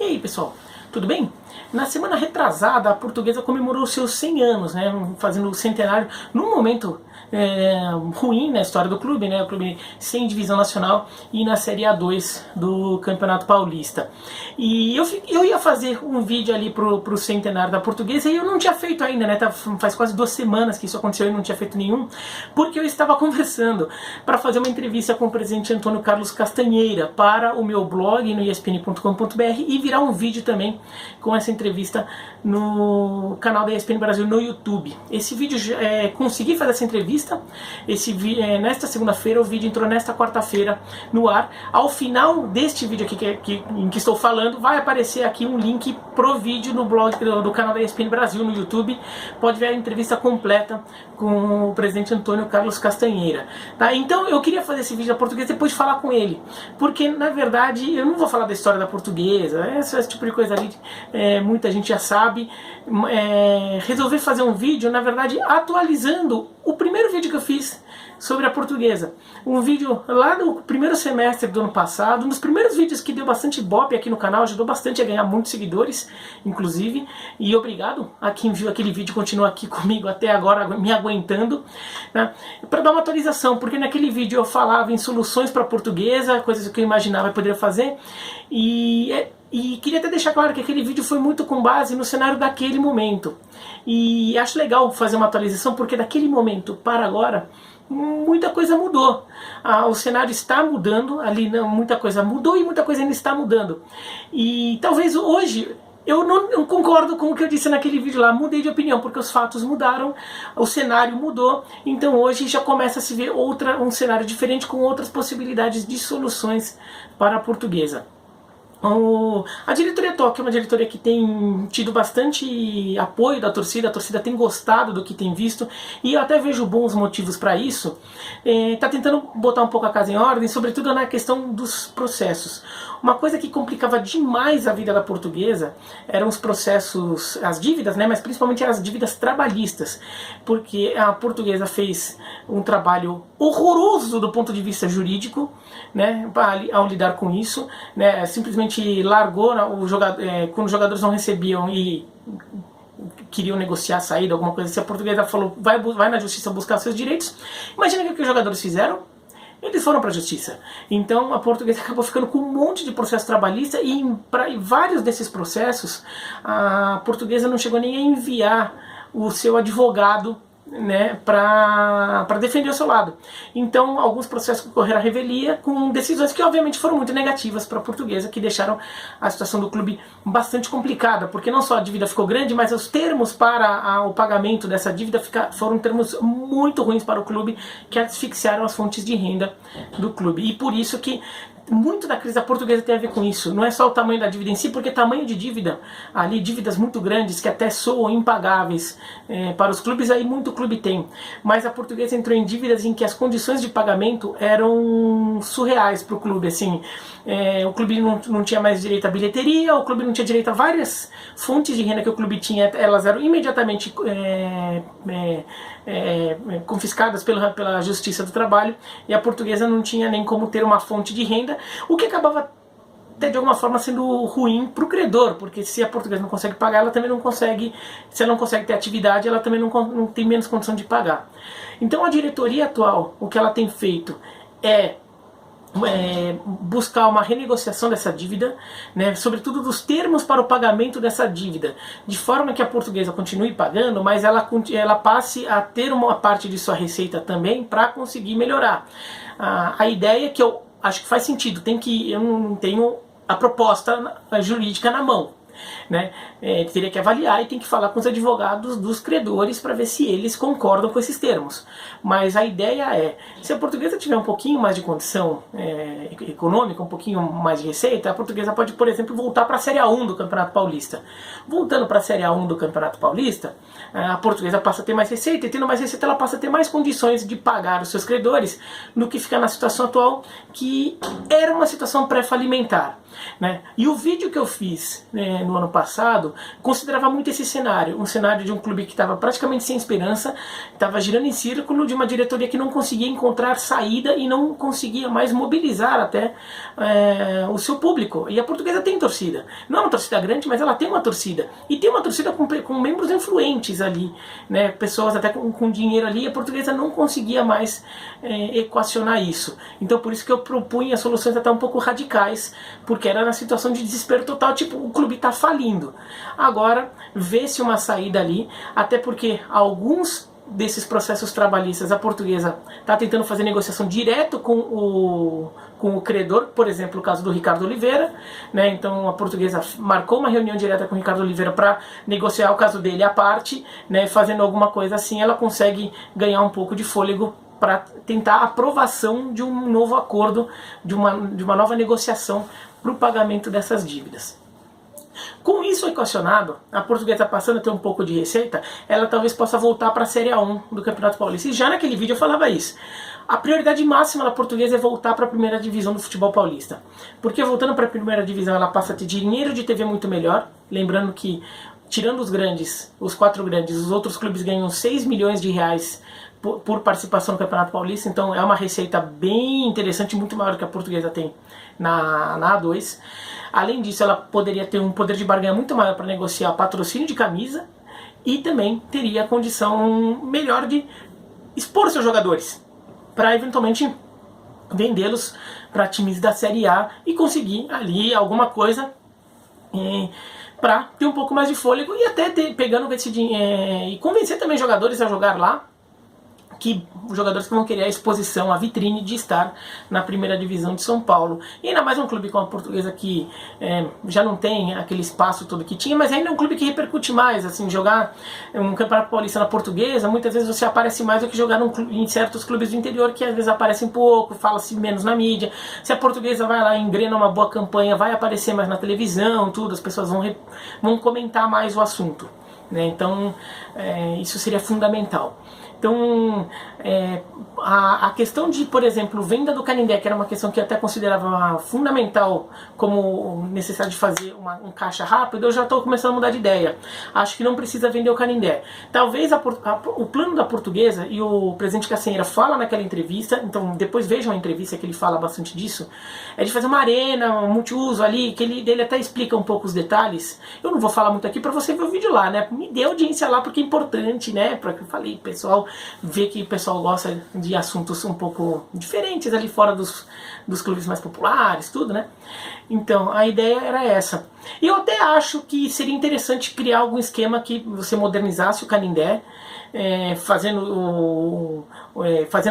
E aí, pessoal, tudo bem? Na semana retrasada, a Portuguesa comemorou seus 100 anos, né, fazendo o centenário num momento ruim na história do clube, né, o clube sem divisão nacional e na Série A2 do Campeonato Paulista. E eu ia fazer um vídeo ali pro centenário da Portuguesa e eu não tinha feito ainda, né, faz quase 2 semanas que isso aconteceu e não tinha feito nenhum, porque eu estava conversando para fazer uma entrevista com o presidente Antônio Carlos Castanheira para o meu blog no espn.com.br e virar um vídeo também com essa entrevista no canal da ESPN Brasil no YouTube. Esse vídeo, consegui fazer essa entrevista, nesta segunda-feira, o vídeo entrou nesta quarta-feira no ar. Ao final deste vídeo aqui em que estou falando, vai aparecer aqui um link pro vídeo no blog do canal da ESPN Brasil no YouTube. Pode ver a entrevista completa com o presidente Antônio Carlos Castanheira. Tá? Então eu queria fazer esse vídeo da Portuguesa depois de falar com ele, porque na verdade eu não vou falar da história da Portuguesa, esse tipo de coisa ali muita gente já sabe. Resolvi fazer um vídeo, na verdade, atualizando o primeiro vídeo que eu fiz sobre a Portuguesa. Um vídeo lá no primeiro semestre do ano passado, um dos primeiros vídeos que deu bastante ibope aqui no canal, ajudou bastante a ganhar muitos seguidores, inclusive, e obrigado a quem viu aquele vídeo e continua aqui comigo até agora, me aguentando, né, para dar uma atualização, porque naquele vídeo eu falava em soluções para a Portuguesa, coisas que eu imaginava e poderia fazer, e queria até deixar claro que aquele vídeo foi muito com base no cenário daquele momento. E acho legal fazer uma atualização, porque daquele momento para agora, muita coisa mudou. O cenário está mudando, ali muita coisa mudou e muita coisa ainda está mudando. E talvez hoje eu não concordo com o que eu disse naquele vídeo lá, mudei de opinião, porque os fatos mudaram, o cenário mudou, então hoje já começa a se ver um cenário diferente com outras possibilidades de soluções para a Portuguesa. A diretoria atual, que é uma diretoria que tem tido bastante apoio da torcida, a torcida tem gostado do que tem visto, e eu até vejo bons motivos para isso, está tentando botar um pouco a casa em ordem, sobretudo na questão dos processos. Uma coisa que complicava demais a vida da Portuguesa eram os processos, as dívidas, né, mas principalmente as dívidas trabalhistas, porque a Portuguesa fez um trabalho horroroso do ponto de vista jurídico, né, ao lidar com isso, né, simplesmente largou quando os jogadores não recebiam e queriam negociar a saída, alguma coisa assim, a Portuguesa falou, vai na justiça buscar seus direitos. Imagina o que os jogadores fizeram? Eles foram para a justiça. Então a Portuguesa acabou ficando com um monte de processo trabalhista e em vários desses processos a Portuguesa não chegou nem a enviar o seu advogado, né, para defender o seu lado. Então alguns processos correram à revelia com decisões que obviamente foram muito negativas para a Portuguesa, que deixaram a situação do clube bastante complicada, porque não só a dívida ficou grande, mas os termos para o pagamento dessa dívida foram termos muito ruins para o clube, que asfixiaram as fontes de renda do clube. E por isso que muito da crise da Portuguesa tem a ver com isso. Não é só o tamanho da dívida em si, porque tamanho de dívida, ali dívidas muito grandes que até soam impagáveis para os clubes, aí muito clube tem. Mas a Portuguesa entrou em dívidas em que as condições de pagamento eram surreais para o clube. Assim, o clube não tinha mais direito à bilheteria, o clube não tinha direito a várias fontes de renda que o clube tinha, elas eram imediatamente confiscadas pela Justiça do Trabalho, e a Portuguesa não tinha nem como ter uma fonte de renda, o que acabava até de alguma forma sendo ruim para o credor, porque se a Portuguesa não consegue pagar, ela também não consegue, se ela não consegue ter atividade, ela também não tem menos condição de pagar. Então a diretoria atual, o que ela tem feito é buscar uma renegociação dessa dívida, né, sobretudo dos termos para o pagamento dessa dívida, de forma que a Portuguesa continue pagando, mas ela passe a ter uma parte de sua receita também para conseguir melhorar. A ideia que eu acho que faz sentido, eu não tenho a proposta jurídica na mão, né? Teria que avaliar e tem que falar com os advogados dos credores para ver se eles concordam com esses termos. Mas a ideia é, se a Portuguesa tiver um pouquinho mais de condição econômica, um pouquinho mais de receita, a Portuguesa pode, por exemplo, voltar para a Série A1 do Campeonato Paulista. Voltando para a Série A1 do Campeonato Paulista, a Portuguesa passa a ter mais receita, e tendo mais receita ela passa a ter mais condições de pagar os seus credores do que ficar na situação atual, que era uma situação pré-falimentar. né? E o vídeo que eu fiz, né, no ano passado considerava muito esse cenário, um cenário de um clube que estava praticamente sem esperança, estava girando em círculo, de uma diretoria que não conseguia encontrar saída e não conseguia mais mobilizar até o seu público. E a Portuguesa tem torcida, não é uma torcida grande, mas ela tem uma torcida, e tem uma torcida com membros influentes ali, né, pessoas até com dinheiro ali. A Portuguesa não conseguia mais equacionar isso. Então por isso que eu propunha soluções até um pouco radicais, porque era na situação de desespero total, tipo, o clube está falindo. Agora, vê-se uma saída ali, até porque alguns desses processos trabalhistas, a Portuguesa está tentando fazer negociação direto com o credor, por exemplo, o caso do Ricardo Oliveira, né? Então a Portuguesa marcou uma reunião direta com o Ricardo Oliveira para negociar o caso dele à parte, né? Fazendo alguma coisa assim, ela consegue ganhar um pouco de fôlego para tentar a aprovação de um novo acordo, de uma nova negociação para o pagamento dessas dívidas. Com isso equacionado, a Portuguesa passando a ter um pouco de receita, ela talvez possa voltar para a Série A1 do Campeonato Paulista. E já naquele vídeo eu falava isso. A prioridade máxima da Portuguesa é voltar para a primeira divisão do futebol paulista. Porque voltando para a primeira divisão, ela passa a ter dinheiro de TV muito melhor. Lembrando que, tirando os grandes, os 4 grandes, os outros clubes ganham 6 milhões de reais por participação no Campeonato Paulista. Então é uma receita bem interessante, muito maior do que a Portuguesa tem na A2. Além disso, ela poderia ter um poder de barganha muito maior para negociar patrocínio de camisa e também teria a condição melhor de expor seus jogadores para eventualmente vendê-los para times da Série A e conseguir ali alguma coisa para ter um pouco mais de fôlego e até pegando esse dinheiro e convencer também jogadores a jogar lá, que os jogadores que vão querer a exposição, a vitrine de estar na primeira divisão de São Paulo. E ainda mais um clube como a Portuguesa que já não tem aquele espaço todo que tinha, mas ainda é um clube que repercute mais. Assim, jogar um Campeonato Paulista na Portuguesa, muitas vezes você aparece mais do que jogar em certos clubes do interior, que às vezes aparecem pouco, fala-se menos na mídia. Se a Portuguesa vai lá e engrena uma boa campanha, vai aparecer mais na televisão, tudo, as pessoas vão comentar mais o assunto, né? Então isso seria fundamental. Então, a questão de, por exemplo, venda do Canindé, que era uma questão que eu até considerava fundamental como necessidade de fazer um caixa rápido, eu já estou começando a mudar de ideia. Acho que não precisa vender o Canindé. Talvez o plano da Portuguesa, e o presidente Castanheira fala naquela entrevista, então depois vejam a entrevista que ele fala bastante disso, é de fazer uma arena, um multiuso ali, que ele até explica um pouco os detalhes. Eu não vou falar muito aqui para você ver o vídeo lá, né? Me dê audiência lá porque é importante, né? Para que eu falei, pessoal, ver que o pessoal gosta de assuntos um pouco diferentes ali fora dos clubes mais populares, tudo, né? Então, a ideia era essa. E eu até acho que seria interessante criar algum esquema que você modernizasse o Canindé, fazendo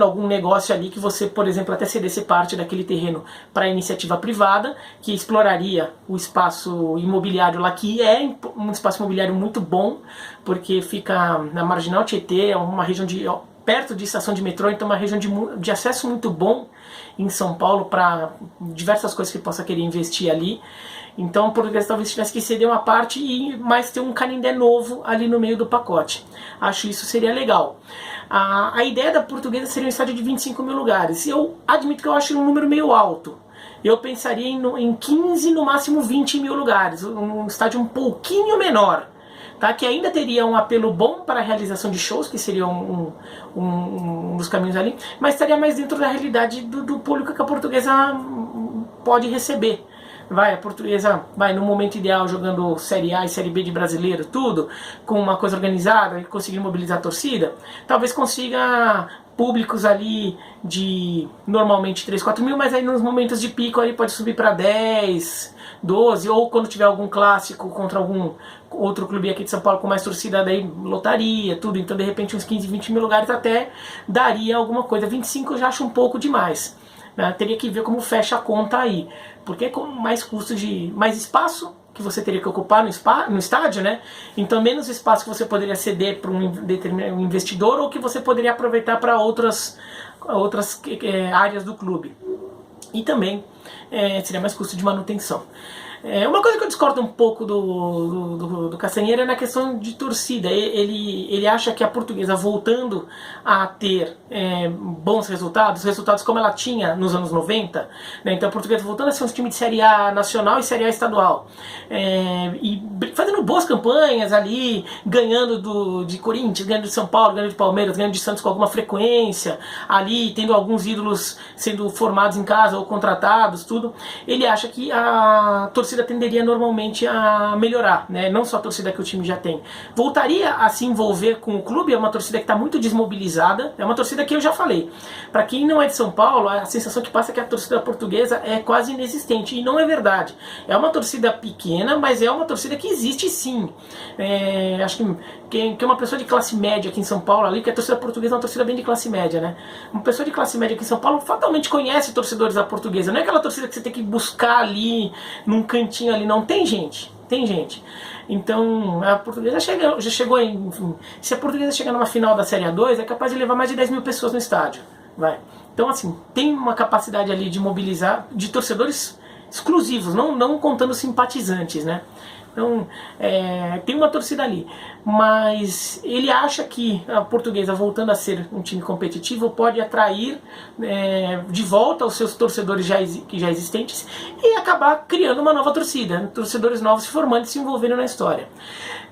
algum negócio ali que você, por exemplo, até cedesse parte daquele terreno para iniciativa privada, que exploraria o espaço imobiliário lá, que é um espaço imobiliário muito bom, porque fica na Marginal Tietê, é uma região perto de estação de metrô, então é uma região de acesso muito bom em São Paulo para diversas coisas que possa querer investir ali. Então o Portuguesa talvez tivesse que ceder uma parte e mais ter um Canindé novo ali no meio do pacote. Acho isso seria legal. A ideia da Portuguesa seria um estádio de 25 mil lugares. Eu admito que eu acho um número meio alto. Eu pensaria em 15, no máximo 20 mil lugares. Um estádio um pouquinho menor. Tá? Que ainda teria um apelo bom para a realização de shows, que seria um dos caminhos ali, mas estaria mais dentro da realidade do público que a Portuguesa pode receber. A Portuguesa vai no momento ideal jogando Série A e Série B de brasileiro, tudo, com uma coisa organizada e conseguir mobilizar a torcida, talvez consiga públicos ali de normalmente 3, 4 mil, mas aí nos momentos de pico aí pode subir para 10, 12, ou quando tiver algum clássico contra algum outro clube aqui de São Paulo com mais torcida, daí lotaria, tudo, então de repente uns 15, 20 mil lugares até daria alguma coisa. 25 eu já acho um pouco demais, né? Teria que ver como fecha a conta aí, porque com mais custo mais espaço que você teria que ocupar no estádio, né? Então menos espaço que você poderia ceder para um investidor ou que você poderia aproveitar para outras áreas do clube. E também seria mais custo de manutenção. Uma coisa que eu discordo um pouco do Castanheira é na questão de torcida. Ele acha que a Portuguesa voltando a ter bons resultados como ela tinha nos anos 90, né? Então a Portuguesa voltando a ser um time de Série A nacional e Série A estadual, e fazendo boas campanhas ali, ganhando de Corinthians, ganhando de São Paulo, ganhando de Palmeiras, ganhando de Santos com alguma frequência, ali tendo alguns ídolos sendo formados em casa ou contratados, tudo. Ele acha que a torcida tenderia normalmente a melhorar, né? Não só a torcida que o time já tem. Voltaria a se envolver com o clube, é uma torcida que está muito desmobilizada, é uma torcida que eu já falei. Para quem não é de São Paulo, a sensação que passa é que a torcida portuguesa é quase inexistente, e não é verdade. É uma torcida pequena, mas é uma torcida que existe sim. Acho que uma pessoa de classe média aqui em São Paulo, ali, que a torcida portuguesa é uma torcida bem de classe média, né? Uma pessoa de classe média aqui em São Paulo fatalmente conhece torcedores da Portuguesa. Não é aquela torcida que você tem que buscar ali num cantinho ali, não. Tem gente. Então a Portuguesa já chegou enfim, se a Portuguesa chegar numa final da Série A2, é capaz de levar mais de 10 mil pessoas no estádio. Então assim, tem uma capacidade ali de mobilizar de torcedores exclusivos, não contando simpatizantes, né? Então, tem uma torcida ali, mas ele acha que a Portuguesa, voltando a ser um time competitivo, pode atrair de volta os seus torcedores já existentes e acabar criando uma nova torcida, torcedores novos se formando e se envolvendo na história.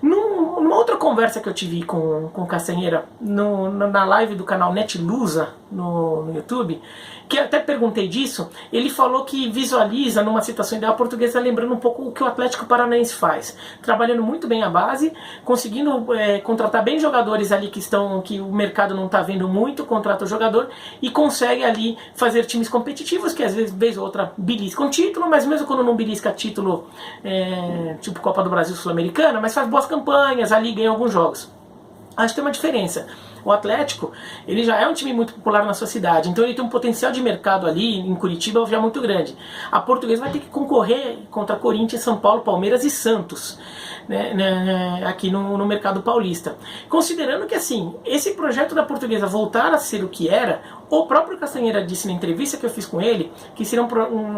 Numa outra conversa que eu tive com o Castanheira na live do canal Netlusa no YouTube, que eu até perguntei disso, ele falou que visualiza numa situação ideal a Portuguesa lembrando um pouco o que o Atlético Paranaense faz, trabalhando muito bem a base, conseguindo contratar bem jogadores ali que o mercado não está vendo muito, contrata o jogador e consegue ali fazer times competitivos, que às vezes, vez ou outra, beliscam título, mas mesmo quando não belisca título, tipo Copa do Brasil Sul-Americana, mas faz boas campanhas ali, ganha alguns jogos. Acho que tem uma diferença. O Atlético, ele já é um time muito popular na sua cidade, então ele tem um potencial de mercado ali em Curitiba já muito grande. A Portuguesa vai ter que concorrer contra Corinthians, São Paulo, Palmeiras e Santos, né, aqui no mercado paulista. Considerando que assim, esse projeto da Portuguesa voltar a ser o que era, o próprio Castanheira disse na entrevista que eu fiz com ele, que seria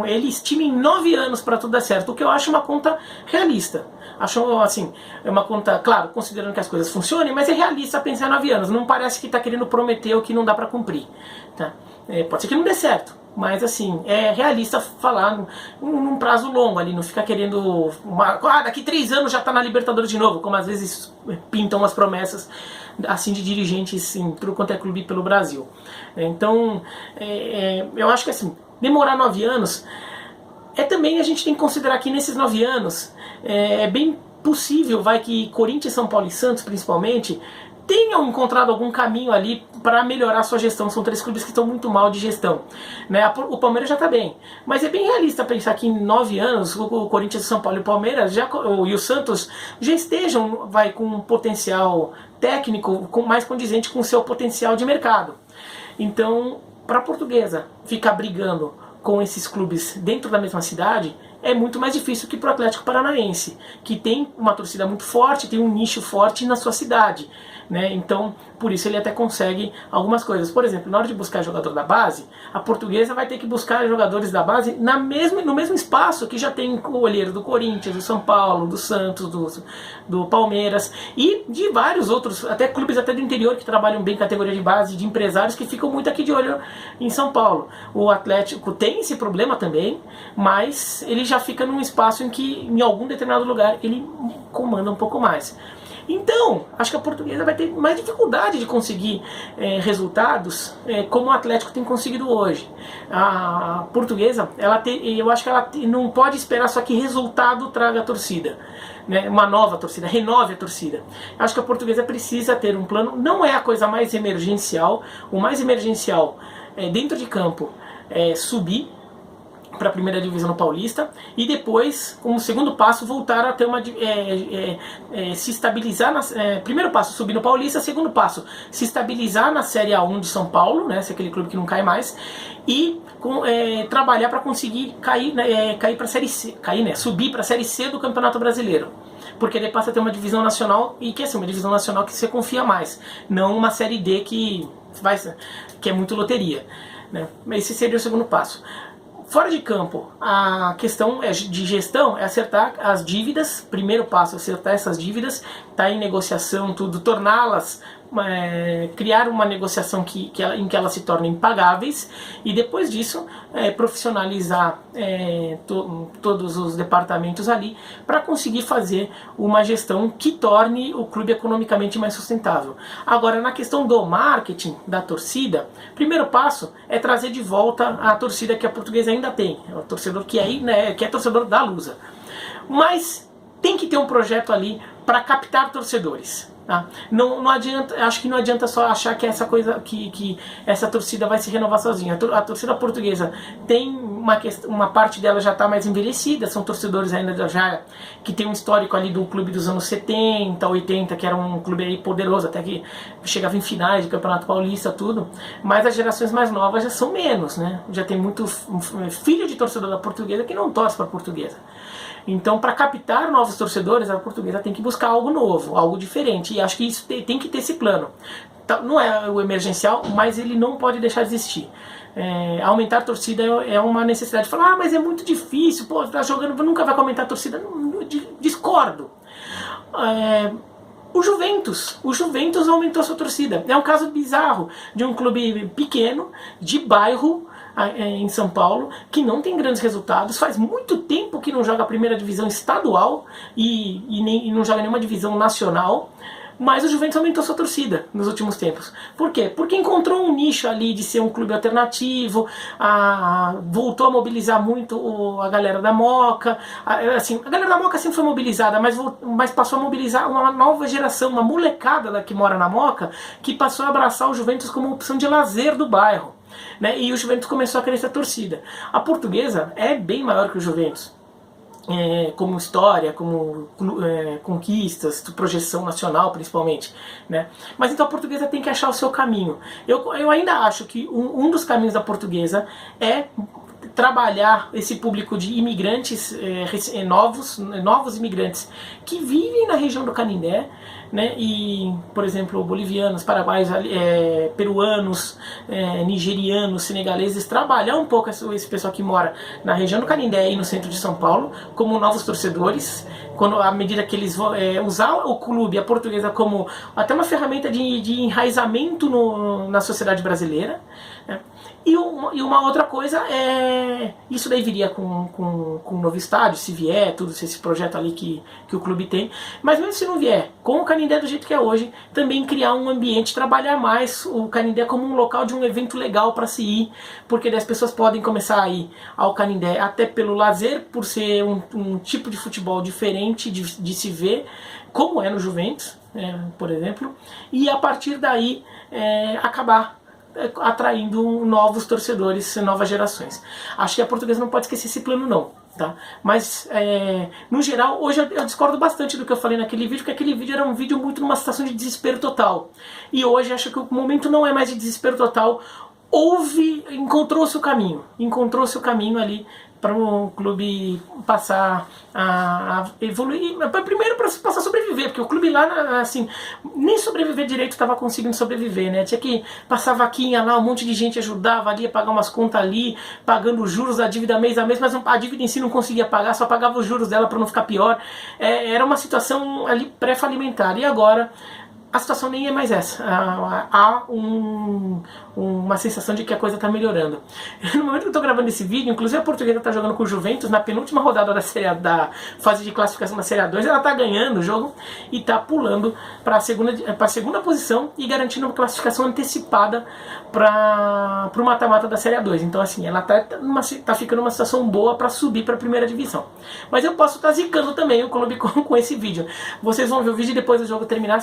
ele estima em 9 anos para tudo dar certo, o que eu acho uma conta realista. Acho assim, é uma conta, claro, considerando que as coisas funcionem, mas é realista pensar em 9 anos. Não parece que está querendo prometer o que não dá para cumprir. Tá? Pode ser que não dê certo, mas assim, é realista falar num prazo longo ali, não ficar querendo daqui 3 anos já está na Libertadores de novo, como às vezes pintam as promessas assim de dirigentes em tudo quanto é clube pelo Brasil. Então, eu acho que assim, demorar 9 anos, também a gente tem que considerar que nesses 9 anos, é bem possível que Corinthians, São Paulo e Santos, principalmente, tenham encontrado algum caminho ali para melhorar a sua gestão. São 3 clubes que estão muito mal de gestão, né? O Palmeiras já está bem, mas é bem realista pensar que em 9 anos o Corinthians, São Paulo e o Palmeiras e o Santos já estejam com um potencial técnico mais condizente com o seu potencial de mercado. Então, para a Portuguesa ficar brigando com esses clubes dentro da mesma cidade é muito mais difícil que para o Atlético Paranaense, que tem uma torcida muito forte, tem um nicho forte na sua cidade, né? Então, por isso ele até consegue algumas coisas. Por exemplo, na hora de buscar jogador da base, a Portuguesa vai ter que buscar jogadores da base no mesmo espaço que já tem o olheiro do Corinthians, do São Paulo, do Santos, do Palmeiras e de vários outros, até clubes até do interior que trabalham bem categoria de base, de empresários que ficam muito aqui de olho em São Paulo. O Atlético tem esse problema também, mas ele já fica num espaço em que, em algum determinado lugar, ele comanda um pouco mais. Então, acho que a Portuguesa vai ter mais dificuldade de conseguir resultados como o Atlético tem conseguido hoje. A Portuguesa, eu acho que ela não pode esperar só que resultado traga a torcida, né? Uma nova torcida, renove a torcida. Acho que a Portuguesa precisa ter um plano, não é a coisa mais emergencial. O mais emergencial é dentro de campo subir para a primeira divisão no Paulista e depois, como segundo passo, voltar a ter se estabilizar primeiro passo, subir no Paulista, segundo passo, se estabilizar na Série A1 de São Paulo, né, se é aquele clube que não cai mais, e trabalhar para conseguir cair para a Série C, subir para a Série C do Campeonato Brasileiro. Porque ele passa a ter uma divisão nacional e que é uma divisão nacional que você confia mais, não uma Série D que é muito loteria, né? Esse seria o segundo passo. Fora de campo, a questão de gestão é acertar as dívidas. Primeiro passo é acertar essas dívidas, tá em negociação, tudo, torná-las, criar uma negociação em que elas se tornem pagáveis, e depois disso profissionalizar todos os departamentos ali para conseguir fazer uma gestão que torne o clube economicamente mais sustentável. Agora, na questão do marketing da torcida, primeiro passo é trazer de volta a torcida que a Portuguesa ainda tem, o torcedor que é torcedor da Lusa. Mas tem que ter um projeto ali para captar torcedores. Tá? Não adianta, acho que não adianta só achar que essa coisa, que essa torcida vai se renovar sozinha. A torcida portuguesa tem uma parte dela já está mais envelhecida, são torcedores ainda já que tem um histórico ali do clube dos anos 70, 80, que era um clube aí poderoso, até que chegava em finais de Campeonato Paulista, tudo. Mas as gerações mais novas já são menos, né? Já tem muito filho de torcedor da Portuguesa que não torce para a Portuguesa. Então, para captar novos torcedores, a Portuguesa tem que buscar algo novo, algo diferente. E acho que isso tem que ter esse plano. Não é o emergencial, mas ele não pode deixar de existir. Aumentar a torcida é uma necessidade. Falar, mas é muito difícil, pô, tá jogando, nunca vai aumentar a torcida. Não, discordo. O Juventus aumentou a sua torcida. É um caso bizarro de um clube pequeno, de bairro, em São Paulo, que não tem grandes resultados, faz muito tempo que não joga a primeira divisão estadual e não joga nenhuma divisão nacional, mas o Juventus aumentou sua torcida nos últimos tempos. Por quê? Porque encontrou um nicho ali de ser um clube alternativo, voltou a mobilizar muito a galera da Moca. Assim, a galera da Moca sempre foi mobilizada, mas passou a mobilizar uma nova geração, uma molecada que mora na Moca, que passou a abraçar o Juventus como opção de lazer do bairro. Né? E o Juventus começou a crescer a torcida. A Portuguesa é bem maior que o Juventus, como história, como conquistas, projeção nacional principalmente, né? Mas então a Portuguesa tem que achar o seu caminho. Eu ainda acho que um dos caminhos da Portuguesa é trabalhar esse público de imigrantes novos imigrantes que vivem na região do Canindé, né? E, por exemplo, bolivianos, paraguaios, peruanos, nigerianos, senegaleses, trabalhar um pouco esse pessoal que mora na região do Canindé e no centro de São Paulo como novos torcedores, à medida que eles vão usar o clube, a Portuguesa, como até uma ferramenta de enraizamento na sociedade brasileira, né? E uma outra coisa isso daí viria com um novo estádio, se vier, se esse projeto ali que o clube tem. Mas mesmo se não vier, com o Canindé do jeito que é hoje, também criar um ambiente, trabalhar mais o Canindé como um local de um evento legal para se ir, porque daí as pessoas podem começar a ir ao Canindé até pelo lazer, por ser um tipo de futebol diferente de se ver, como é no Juventus, por exemplo, e a partir daí acabar atraindo novos torcedores, novas gerações. Acho que a Portuguesa não pode esquecer esse plano não, tá? Mas no geral, hoje eu discordo bastante do que eu falei naquele vídeo, porque aquele vídeo era um vídeo muito numa situação de desespero total, e hoje acho que o momento não é mais de desespero total. Encontrou-se o caminho ali para o clube passar a evoluir, primeiro para passar a sobreviver, porque o clube lá, assim, nem sobreviver direito estava conseguindo sobreviver, né? Tinha que passar vaquinha lá, um monte de gente ajudava ali a pagar umas contas ali, pagando os juros da dívida mês a mês, mas a dívida em si não conseguia pagar, só pagava os juros dela para não ficar pior. Era uma situação ali pré-falimentar, e agora a situação nem é mais essa. Há uma sensação de que a coisa está melhorando. No momento que eu estou gravando esse vídeo, inclusive a Portuguesa está jogando com o Juventus na penúltima rodada da fase de classificação da Série A2. Ela está ganhando o jogo e está pulando para a segunda posição e garantindo uma classificação antecipada para o mata-mata da Série A2. Então, assim, ela está ficando numa situação boa para subir para a primeira divisão. Mas eu posso estar zicando também o clube com esse vídeo. Vocês vão ver o vídeo depois do jogo terminar,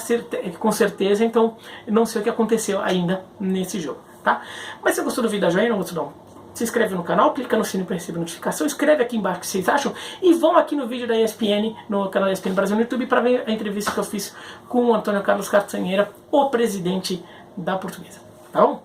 com certeza, então eu não sei o que aconteceu ainda nesse jogo, tá? Mas se você gostou do vídeo, dá joinha, não gostou não? Se inscreve no canal, clica no sininho para receber notificação, escreve aqui embaixo o que vocês acham e vão aqui no vídeo da ESPN, no canal da ESPN Brasil no YouTube, para ver a entrevista que eu fiz com o Antônio Carlos Castanheira, o presidente da Portuguesa, tá bom?